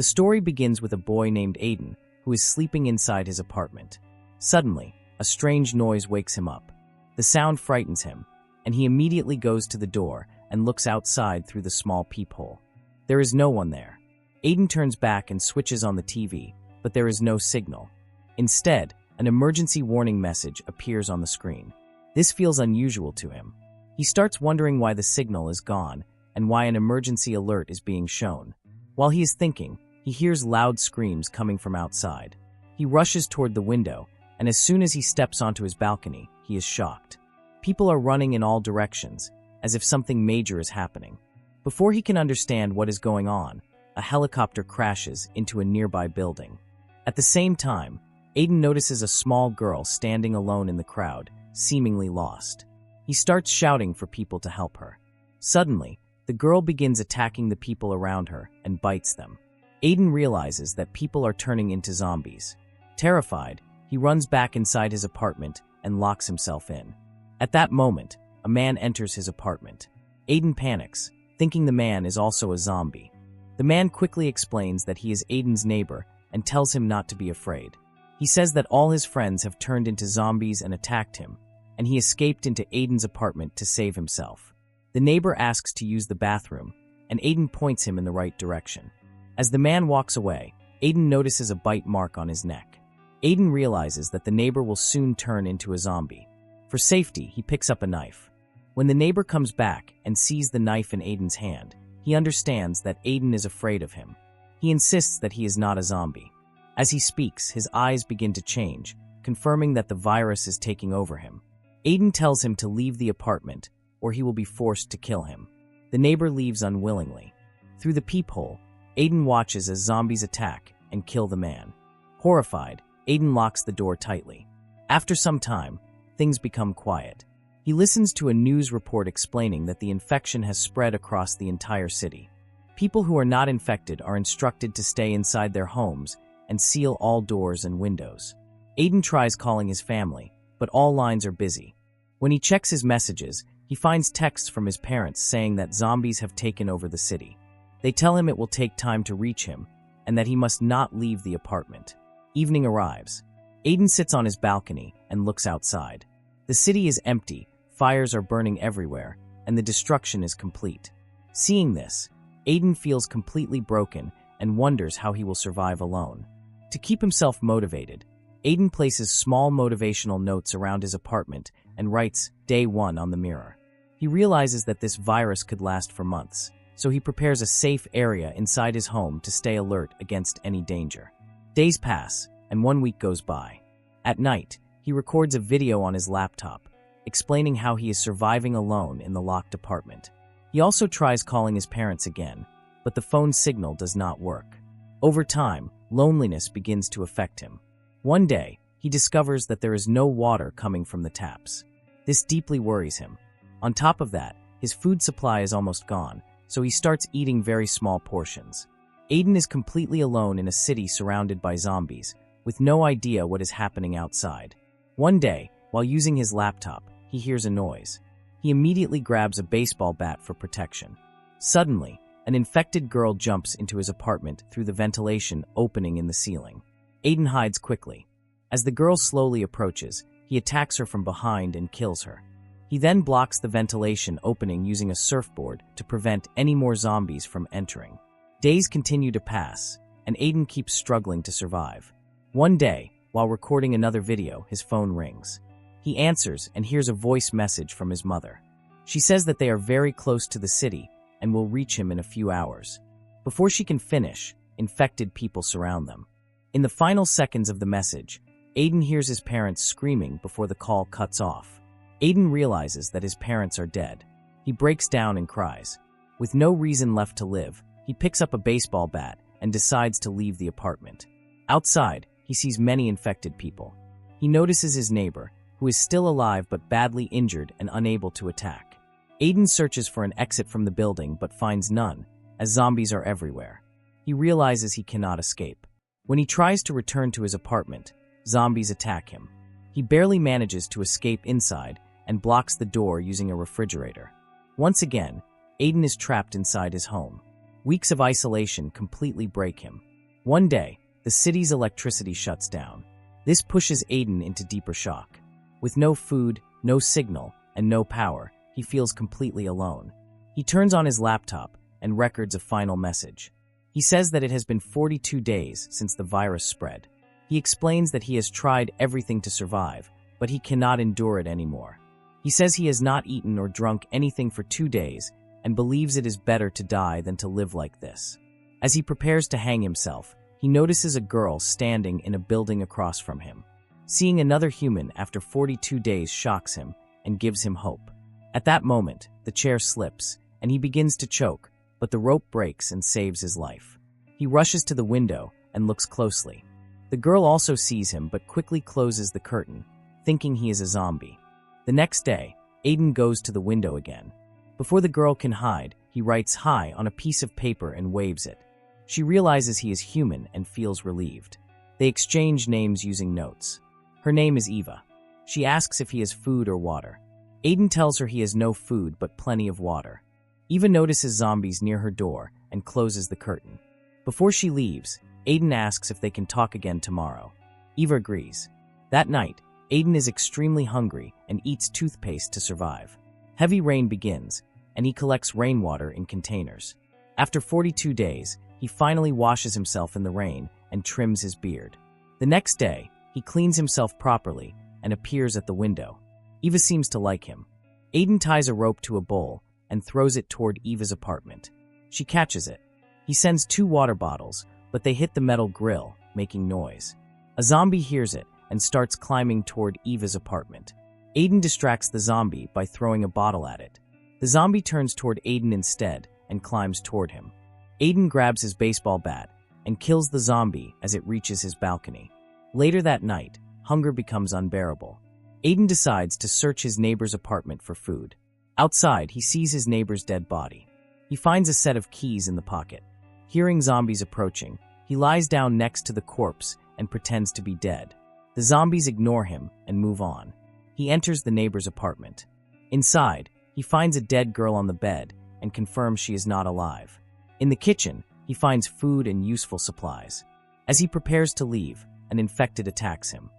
The story begins with a boy named Aiden who is sleeping inside his apartment. Suddenly, a strange noise wakes him up. The sound frightens him, and he immediately goes to the door and looks outside through the small peephole. There is no one there. Aiden turns back and switches on the TV, but there is no signal. Instead, an emergency warning message appears on the screen. This feels unusual to him. He starts wondering why the signal is gone and why an emergency alert is being shown. While he is thinking, he hears loud screams coming from outside. He rushes toward the window, and as soon as he steps onto his balcony, he is shocked. People are running in all directions, as if something major is happening. Before he can understand what is going on, a helicopter crashes into a nearby building. At the same time, Aiden notices a small girl standing alone in the crowd, seemingly lost. He starts shouting for people to help her. Suddenly, the girl begins attacking the people around her and bites them. Aiden realizes that people are turning into zombies. Terrified, he runs back inside his apartment and locks himself in. At that moment, a man enters his apartment. Aiden panics, thinking the man is also a zombie. The man quickly explains that he is Aiden's neighbor and tells him not to be afraid. He says that all his friends have turned into zombies and attacked him, and he escaped into Aiden's apartment to save himself. The neighbor asks to use the bathroom, and Aiden points him in the right direction. As the man walks away, Aiden notices a bite mark on his neck. Aiden realizes that the neighbor will soon turn into a zombie. For safety, he picks up a knife. When the neighbor comes back and sees the knife in Aiden's hand, he understands that Aiden is afraid of him. He insists that he is not a zombie. As he speaks, his eyes begin to change, confirming that the virus is taking over him. Aiden tells him to leave the apartment, or he will be forced to kill him. The neighbor leaves unwillingly. Through the peephole, Aiden watches as zombies attack and kill the man. Horrified, Aiden locks the door tightly. After some time, things become quiet. He listens to a news report explaining that the infection has spread across the entire city. People who are not infected are instructed to stay inside their homes and seal all doors and windows. Aiden tries calling his family, but all lines are busy. When he checks his messages, he finds texts from his parents saying that zombies have taken over the city. They tell him it will take time to reach him and that he must not leave the apartment. Evening arrives. Aiden sits on his balcony and looks outside. The city is empty, fires are burning everywhere, and the destruction is complete. Seeing this, Aiden feels completely broken and wonders how he will survive alone. To keep himself motivated, Aiden places small motivational notes around his apartment and writes "Day 1" on the mirror. He realizes that this virus could last for months, so he prepares a safe area inside his home to stay alert against any danger. Days pass, and 1 week goes by. At night, he records a video on his laptop, explaining how he is surviving alone in the locked apartment. He also tries calling his parents again, but the phone signal does not work. Over time, loneliness begins to affect him. One day, he discovers that there is no water coming from the taps. This deeply worries him. On top of that, his food supply is almost gone, so he starts eating very small portions. Aiden is completely alone in a city surrounded by zombies, with no idea what is happening outside. One day, while using his laptop, he hears a noise. He immediately grabs a baseball bat for protection. Suddenly, an infected girl jumps into his apartment through the ventilation opening in the ceiling. Aiden hides quickly. As the girl slowly approaches, he attacks her from behind and kills her. He then blocks the ventilation opening using a surfboard to prevent any more zombies from entering. Days continue to pass, and Aiden keeps struggling to survive. One day, while recording another video, his phone rings. He answers and hears a voice message from his mother. She says that they are very close to the city and will reach him in a few hours. Before she can finish, infected people surround them. In the final seconds of the message, Aiden hears his parents screaming before the call cuts off. Aiden realizes that his parents are dead. He breaks down and cries. With no reason left to live, he picks up a baseball bat and decides to leave the apartment. Outside, he sees many infected people. He notices his neighbor, who is still alive but badly injured and unable to attack. Aiden searches for an exit from the building but finds none, as zombies are everywhere. He realizes he cannot escape. When he tries to return to his apartment, zombies attack him. He barely manages to escape inside and blocks the door using a refrigerator. Once again, Aiden is trapped inside his home. Weeks of isolation completely break him. One day, the city's electricity shuts down. This pushes Aiden into deeper shock. With no food, no signal, and no power, he feels completely alone. He turns on his laptop and records a final message. He says that it has been 42 days since the virus spread. He explains that he has tried everything to survive, but he cannot endure it anymore. He says he has not eaten or drunk anything for 2 days and believes it is better to die than to live like this. As he prepares to hang himself, he notices a girl standing in a building across from him. Seeing another human after 42 days shocks him and gives him hope. At that moment, the chair slips, and he begins to choke, but the rope breaks and saves his life. He rushes to the window and looks closely. The girl also sees him but quickly closes the curtain, thinking he is a zombie. The next day, Aiden goes to the window again. Before the girl can hide, he writes "Hi" on a piece of paper and waves it. She realizes he is human and feels relieved. They exchange names using notes. Her name is Eva. She asks if he has food or water. Aiden tells her he has no food but plenty of water. Eva notices zombies near her door and closes the curtain. Before she leaves, Aiden asks if they can talk again tomorrow. Eva agrees. That night, Aiden is extremely hungry and eats toothpaste to survive. Heavy rain begins, and he collects rainwater in containers. After 42 days, he finally washes himself in the rain and trims his beard. The next day, he cleans himself properly and appears at the window. Eva seems to like him. Aiden ties a rope to a bowl and throws it toward Eva's apartment. She catches it. He sends 2 water bottles, but they hit the metal grill, making noise. A zombie hears it and starts climbing toward Eva's apartment. Aiden distracts the zombie by throwing a bottle at it. The zombie turns toward Aiden instead and climbs toward him. Aiden grabs his baseball bat and kills the zombie as it reaches his balcony. Later that night, hunger becomes unbearable. Aiden decides to search his neighbor's apartment for food. Outside, he sees his neighbor's dead body. He finds a set of keys in the pocket. Hearing zombies approaching, he lies down next to the corpse and pretends to be dead. The zombies ignore him and move on. He enters the neighbor's apartment. Inside, he finds a dead girl on the bed and confirms she is not alive. In the kitchen, he finds food and useful supplies. As he prepares to leave, an infected attacks him.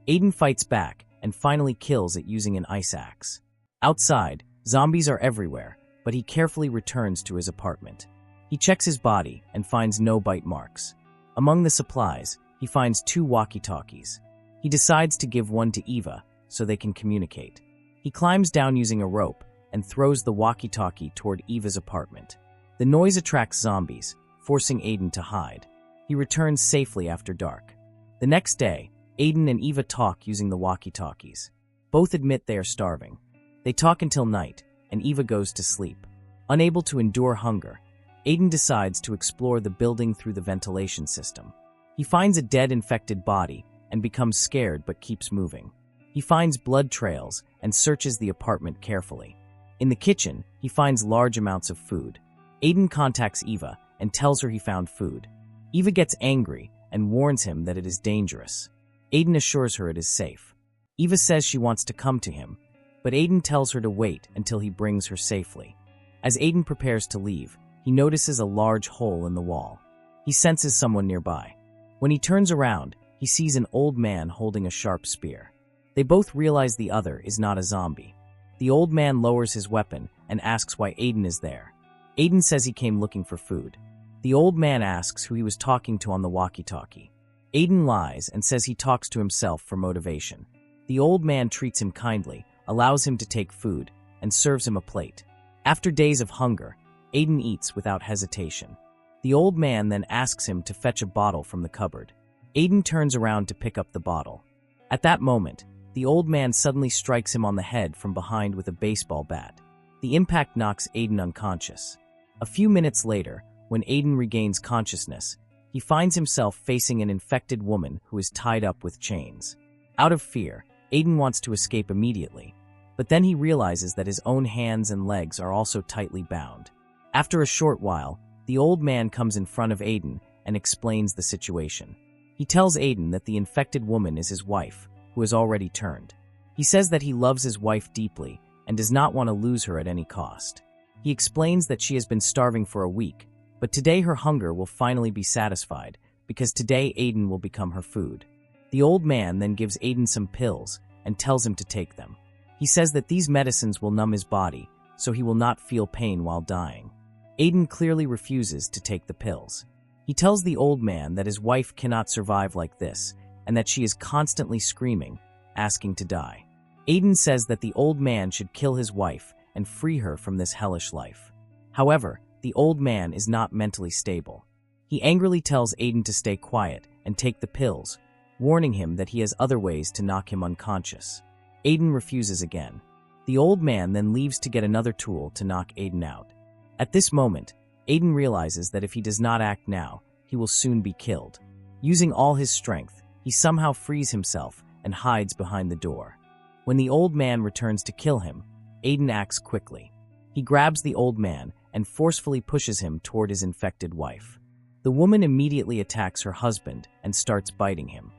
Aiden fights back and finally kills it using an ice axe. Outside, zombies are everywhere, but he carefully returns to his apartment. He checks his body and finds no bite marks. Among the supplies, he finds 2 walkie-talkies. He decides to give one to Eva so they can communicate. He climbs down using a rope and throws the walkie-talkie toward Eva's apartment. The noise attracts zombies, forcing Aiden to hide. He returns safely after dark. The next day, Aiden and Eva talk using the walkie-talkies. Both admit they are starving. They talk until night, and Eva goes to sleep. Unable to endure hunger, Aiden decides to explore the building through the ventilation system. He finds a dead infected body and becomes scared but keeps moving. He finds blood trails and searches the apartment carefully. In the kitchen, he finds large amounts of food. Aiden contacts Eva and tells her he found food. Eva gets angry and warns him that it is dangerous. Aiden assures her it is safe. Eva says she wants to come to him, but Aiden tells her to wait until he brings her safely. As Aiden prepares to leave, he notices a large hole in the wall. He senses someone nearby. When he turns around, he sees an old man holding a sharp spear. They both realize the other is not a zombie. The old man lowers his weapon and asks why Aiden is there. Aiden says he came looking for food. The old man asks who he was talking to on the walkie-talkie. Aiden lies and says he talks to himself for motivation. The old man treats him kindly, allows him to take food, and serves him a plate. After days of hunger, Aiden eats without hesitation. The old man then asks him to fetch a bottle from the cupboard. Aiden turns around to pick up the bottle. At that moment, the old man suddenly strikes him on the head from behind with a baseball bat. The impact knocks Aiden unconscious. A few minutes later, when Aiden regains consciousness, he finds himself facing an infected woman who is tied up with chains. Out of fear, Aiden wants to escape immediately, but then he realizes that his own hands and legs are also tightly bound. After a short while, the old man comes in front of Aiden and explains the situation. He tells Aiden that the infected woman is his wife, who has already turned. He says that he loves his wife deeply and does not want to lose her at any cost. He explains that she has been starving for a week, but today her hunger will finally be satisfied because today Aiden will become her food. The old man then gives Aiden some pills and tells him to take them. He says that these medicines will numb his body, so he will not feel pain while dying. Aiden clearly refuses to take the pills. He tells the old man that his wife cannot survive like this, and that she is constantly screaming, asking to die. Aiden says that the old man should kill his wife and free her from this hellish life. However, the old man is not mentally stable. He angrily tells Aiden to stay quiet and take the pills, warning him that he has other ways to knock him unconscious. Aiden refuses again. The old man then leaves to get another tool to knock Aiden out. At this moment, Aiden realizes that if he does not act now, he will soon be killed. Using all his strength, he somehow frees himself and hides behind the door. When the old man returns to kill him, Aiden acts quickly. He grabs the old man and forcefully pushes him toward his infected wife. The woman immediately attacks her husband and starts biting him.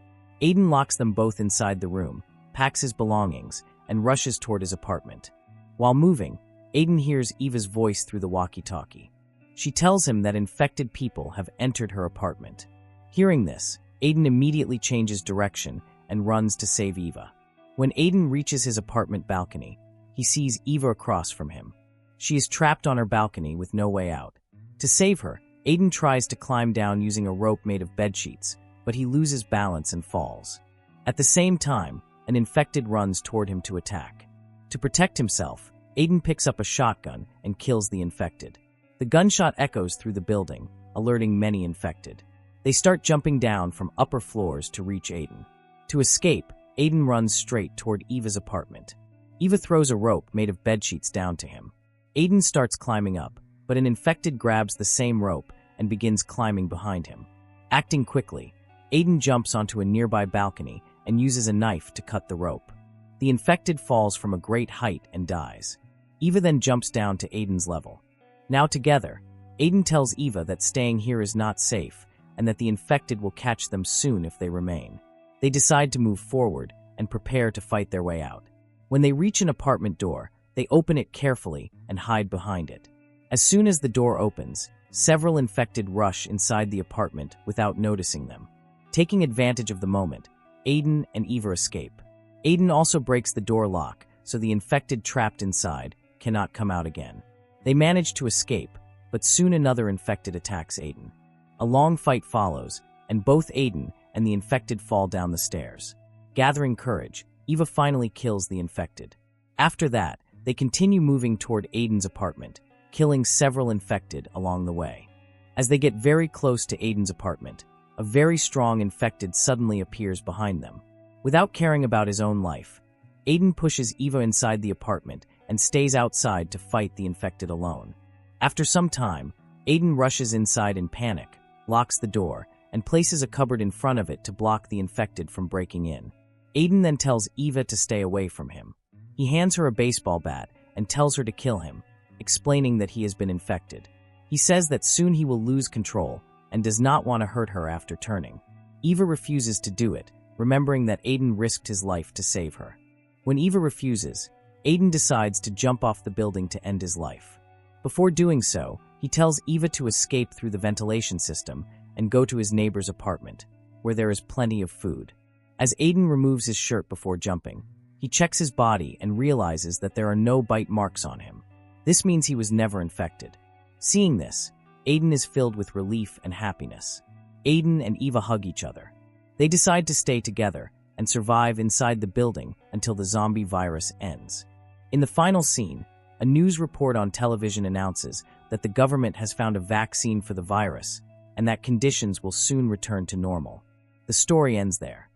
Aiden locks them both inside the room, packs his belongings, and rushes toward his apartment. While moving, Aiden hears Eva's voice through the walkie-talkie. She tells him that infected people have entered her apartment. Hearing this, Aiden immediately changes direction and runs to save Eva. When Aiden reaches his apartment balcony, he sees Eva across from him. She is trapped on her balcony with no way out. To save her, Aiden tries to climb down using a rope made of bedsheets, but he loses balance and falls. At the same time, an infected runs toward him to attack. To protect himself, Aiden picks up a shotgun and kills the infected. The gunshot echoes through the building, alerting many infected. They start jumping down from upper floors to reach Aiden. To escape, Aiden runs straight toward Eva's apartment. Eva throws a rope made of bedsheets down to him. Aiden starts climbing up, but an infected grabs the same rope and begins climbing behind him. Acting quickly, Aiden jumps onto a nearby balcony and uses a knife to cut the rope. The infected falls from a great height and dies. Eva then jumps down to Aiden's level. Now together, Aiden tells Eva that staying here is not safe and that the infected will catch them soon if they remain. They decide to move forward and prepare to fight their way out. When they reach an apartment door, they open it carefully and hide behind it. As soon as the door opens, several infected rush inside the apartment without noticing them. Taking advantage of the moment, Aiden and Eva escape. Aiden also breaks the door lock, so the infected trapped inside cannot come out again. They manage to escape, but soon another infected attacks Aiden. A long fight follows, and both Aiden and the infected fall down the stairs. Gathering courage, Eva finally kills the infected. After that, they continue moving toward Aiden's apartment, killing several infected along the way. As they get very close to Aiden's apartment, a very strong infected suddenly appears behind them. Without caring about his own life, Aiden pushes Eva inside the apartment and stays outside to fight the infected alone. After some time, Aiden rushes inside in panic, locks the door, and places a cupboard in front of it to block the infected from breaking in. Aiden then tells Eva to stay away from him. He hands her a baseball bat and tells her to kill him, explaining that he has been infected. He says that soon he will lose control and does not want to hurt her after turning. Eva refuses to do it, remembering that Aiden risked his life to save her. When Eva refuses, Aiden decides to jump off the building to end his life. Before doing so, he tells Eva to escape through the ventilation system and go to his neighbor's apartment, where there is plenty of food. As Aiden removes his shirt before jumping, he checks his body and realizes that there are no bite marks on him. This means he was never infected. Seeing this, Aiden is filled with relief and happiness. Aiden and Eva hug each other. They decide to stay together and survive inside the building until the zombie virus ends. In the final scene, a news report on television announces that the government has found a vaccine for the virus and that conditions will soon return to normal. The story ends there.